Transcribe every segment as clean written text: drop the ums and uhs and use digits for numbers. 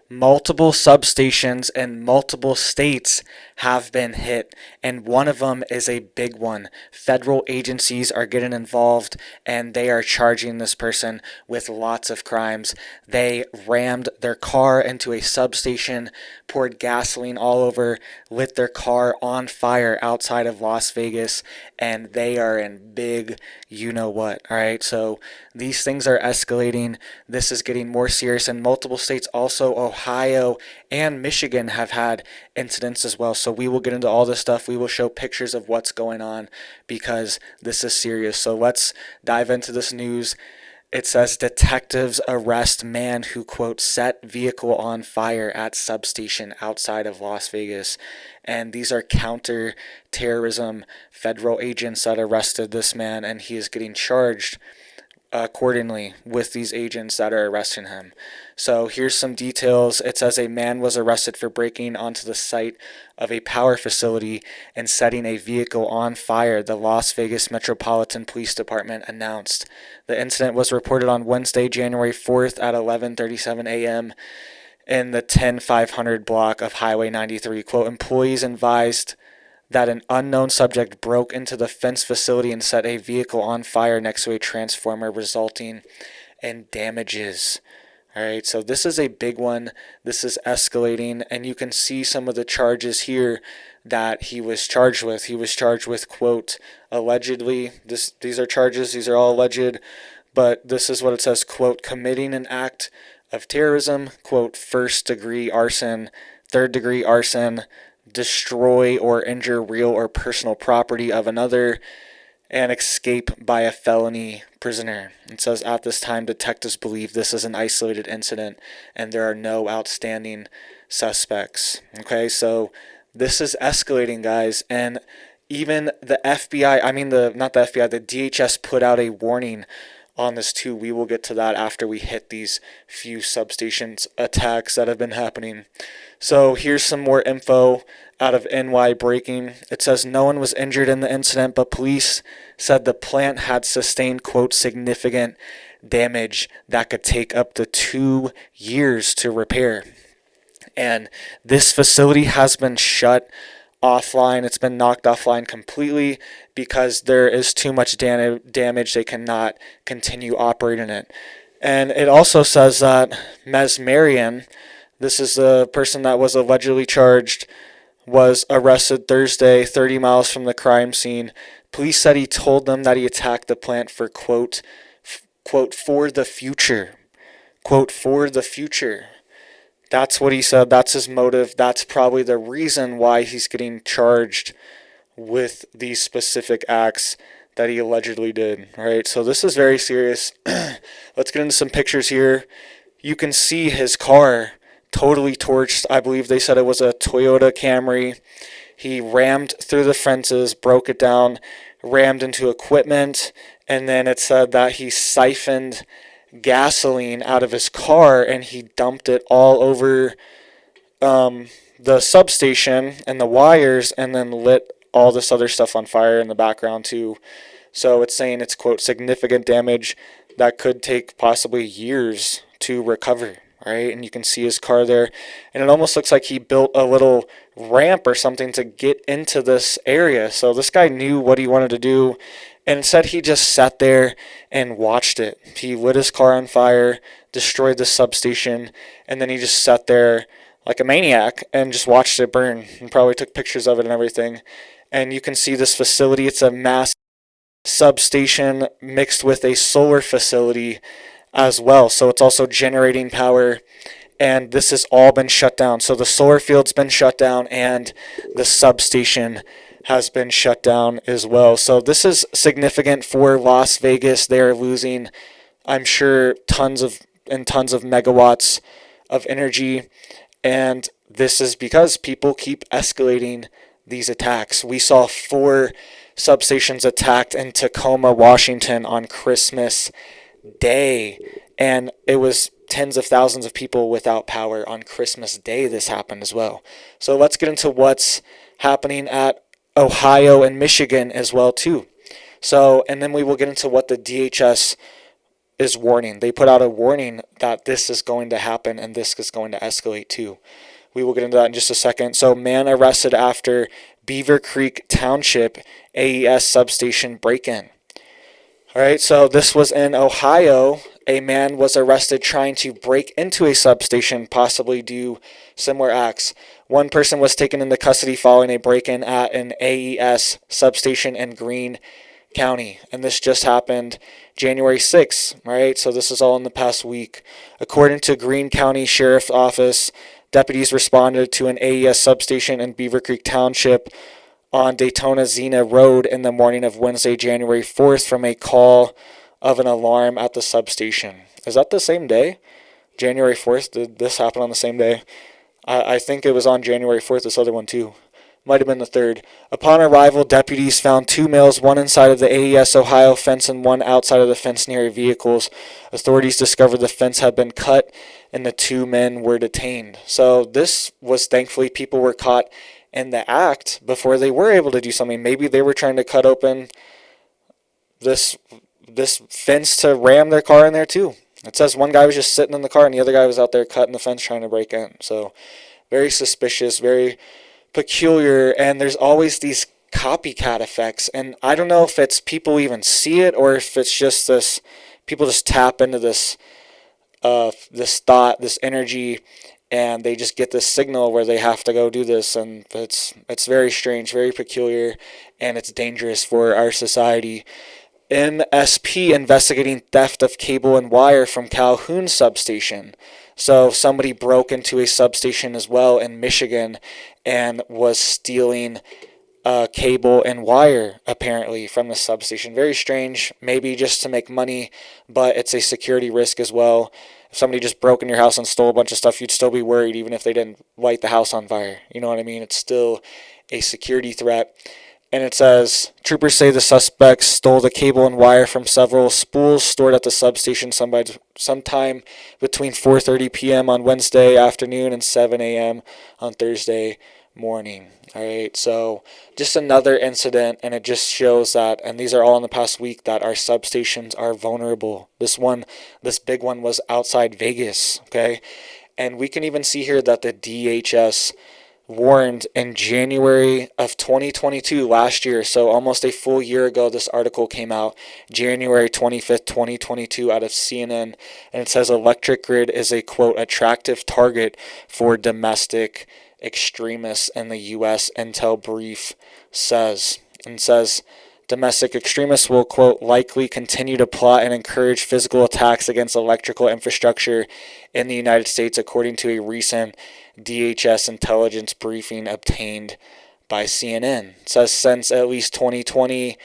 multiple substations in multiple states have been hit, and one of them is a big one. Federal agencies are getting involved, and they are charging this person with lots of crimes. They rammed their car into a substation, poured gasoline all over, lit their car on fire outside of Las Vegas, and they are in big you know what. All right, so these things are escalating. This is getting more serious in multiple states. Also, Ohio and Michigan have had incidents as well. So we will get into all this stuff. We will show pictures of what's going on because this is serious. So let's dive into this news. It says detectives arrest man who, quote, set vehicle on fire at substation outside of Las Vegas. And these are counter-terrorism federal agents that arrested this man, and he is getting charged accordingly with these agents that are arresting him. So here's some details. It says a man was arrested for breaking onto the site of a power facility and setting a vehicle on fire, the Las Vegas Metropolitan Police Department announced. The incident was reported on Wednesday, January 4th at 11:37 a.m. in the 10500 block of Highway 93. Quote, employees advised that an unknown subject broke into the fenced facility and set a vehicle on fire next to a transformer, resulting in damages. All right, so this is a big one. This is escalating, and you can see some of the charges here that he was charged with. He was charged with, quote, allegedly, these are charges, these are all alleged, but this is what it says, quote, committing an act of terrorism, quote, first-degree arson, third-degree arson, destroy or injure real or personal property of another, and escape by a felony prisoner. It says at this time, detectives believe this is an isolated incident and there are no outstanding suspects. Okay, so this is escalating, guys, and even the FBI, not the FBI, the DHS put out a warning on this too. We will get to that after we hit these few substations attacks that have been happening. So here's some more info out of NY Breaking. It says no one was injured in the incident, but police said the plant had sustained, quote, significant damage that could take up to 2 years to repair. And this facility has been shut offline. It's been knocked offline completely because there is too much damage. They cannot continue operating it. And it also says that Mesmerian, this is the person that was allegedly charged, was arrested Thursday 30 miles from the crime scene. Police said he told them that he attacked the plant for, quote, for the future. Quote, for the future. That's what he said. That's his motive. That's probably the reason why he's getting charged with these specific acts that he allegedly did. All right, so this is very serious. Let's get into some pictures here. You can see his car totally torched. I believe they said it was a Toyota Camry. He rammed through the fences, broke it down, rammed into equipment, and then it said that he siphoned gasoline out of his car and he dumped it all over the substation and the wires, and then lit all this other stuff on fire in the background too. So it's saying it's, quote, significant damage that could take possibly years to recover. Right, and you can see his car there, and it almost looks like he built a little ramp or something to get into this area. So this guy knew what he wanted to do, and instead he just sat there and watched it. He lit his car on fire, destroyed the substation, and then he just sat there like a maniac and just watched it burn, and probably took pictures of it and everything. And you can see this facility. It's a massive substation mixed with a solar facility as well, so it's also generating power, and this has all been shut down. So the solar field's been shut down and the substation has been shut down as well. So this is significant for Las Vegas. They're losing, I'm sure, tons of megawatts of energy, and this is because people keep escalating these attacks. We saw 4 substations attacked in Tacoma, Washington on Christmas Day, and it was tens of thousands of people without power on Christmas Day. This happened as well. So let's get into what's happening at Ohio and Michigan as well too. So, and then we will get into what the DHS is warning. They put out a warning that this is going to happen and this is going to escalate too. We will get into that in just a second. So, man arrested after Beaver Creek Township AES substation break-in. All right, so this was in Ohio. A man was arrested trying to break into a substation, possibly do similar acts. One person was taken into custody following a break-in at an AES substation in Greene County, and this just happened January 6th, right? So this is all in the past week. According to Greene County Sheriff's Office, deputies responded to an AES substation in Beaver Creek Township on Daytona-Xena Road in the morning of Wednesday, January 4th from a call of an alarm at the substation. Is that the same day? January 4th? Did this happen on the same day? I think it was on January 4th, this other one too. Might have been the 3rd. Upon arrival, deputies found 2 males, one inside of the AES Ohio fence and one outside of the fence near vehicles. Authorities discovered the fence had been cut and the 2 men were detained. So this was, thankfully, people were caught in the act before they were able to do something. Maybe they were trying to cut open this fence to ram their car in there too. It says one guy was just sitting in the car and the other guy was out there cutting the fence trying to break in. So very suspicious, very peculiar, and there's always these copycat effects. And I don't know if it's people even see it or if it's just this, people just tap into this thought, this energy, and they just get this signal where they have to go do this, and it's very strange, very peculiar, and it's dangerous for our society. MSP investigating theft of cable and wire from Calhoun substation. So somebody broke into a substation as well in Michigan and was stealing cable and wire, apparently, from the substation. Very strange, maybe just to make money, but it's a security risk as well. If somebody just broke in your house and stole a bunch of stuff, you'd still be worried even if they didn't light the house on fire. You know what I mean? It's still a security threat. And it says, troopers say the suspects stole the cable and wire from several spools stored at the substation sometime between 4:30 p.m. on Wednesday afternoon and 7 a.m. on Thursday morning. All right, so just another incident, and it just shows that, and these are all in the past week, that our substations are vulnerable. This big one was outside Vegas, okay? And we can even see here that the DHS warned in January of 2022, last year, so almost a full year ago, this article came out, January 25th, 2022, out of CNN, and it says electric grid is a, quote, attractive target for domestic extremists in the U.S., Intel brief says. And says, domestic extremists will, quote, likely continue to plot and encourage physical attacks against electrical infrastructure in the United States, according to a recent DHS intelligence briefing obtained by CNN. It says since at least 2020,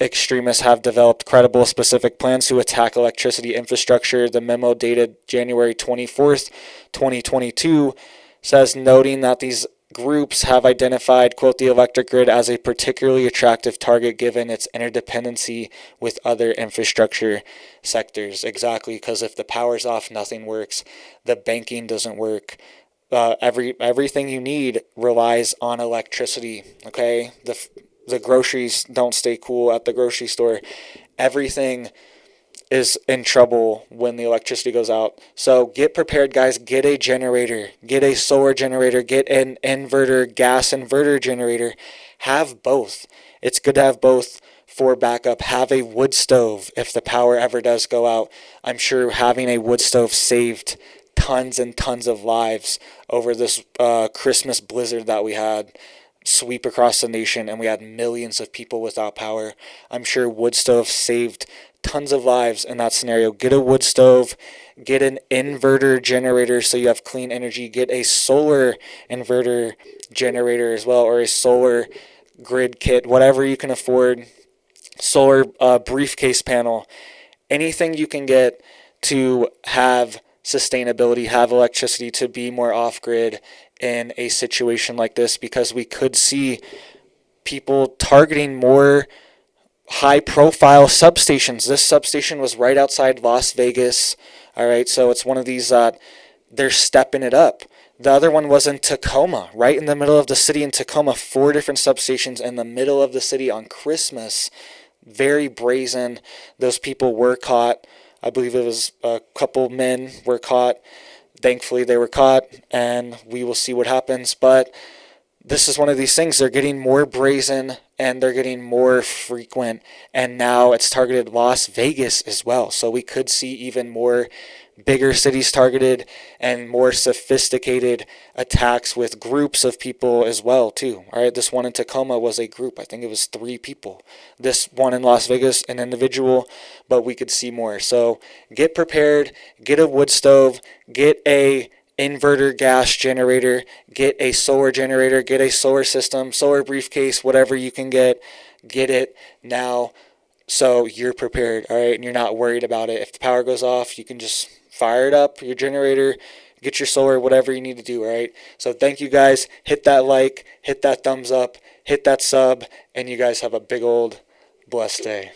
extremists have developed credible specific plans to attack electricity infrastructure. The memo dated January 24th, 2022 says, noting that these groups have identified, quote, the electric grid as a particularly attractive target given its interdependency with other infrastructure sectors. Exactly, because if the power's off, nothing works. The banking doesn't work. Everything you need relies on electricity, okay? The groceries don't stay cool at the grocery store. Everything is in trouble when the electricity goes out. So get prepared, guys. Get a generator. Get a solar generator. Get an inverter, gas inverter generator. Have both. It's good to have both for backup. Have a wood stove if the power ever does go out. I'm sure having a wood stove saved tons and tons of lives over this Christmas blizzard that we had sweep across the nation, and we had millions of people without power. I'm sure wood stove saved tons of lives in that scenario. Get a wood stove, get an inverter generator so you have clean energy, get a solar inverter generator as well, or a solar grid kit, whatever you can afford, solar briefcase panel, anything you can get to have sustainability, have electricity, to be more off-grid in a situation like this, because we could see people targeting more high-profile substations. This substation was right outside Las Vegas. All right, so it's one of these, they're stepping it up. The other one was in Tacoma, right in the middle of the city in Tacoma, 4 different substations in the middle of the city on Christmas. very brazen. Those people were caught. I believe it was a couple men were caught. Thankfully, they were caught, and we will see what happens. But this is one of these things. They're getting more brazen and they're getting more frequent. And now it's targeted Las Vegas as well. So we could see even more bigger cities targeted and more sophisticated attacks with groups of people as well too. All right, this one in Tacoma was a group. I think it was 3 people. This one in Las Vegas, an individual, but we could see more. So get prepared, get a wood stove, get a inverter gas generator, get a solar generator, get a solar system, solar briefcase, whatever you can get it now so you're prepared, all right, and you're not worried about it. If the power goes off, you can just fire it up, your generator, get your solar, whatever you need to do, all right? So thank you guys. Hit that like, hit that thumbs up, hit that sub, and you guys have a big old blessed day.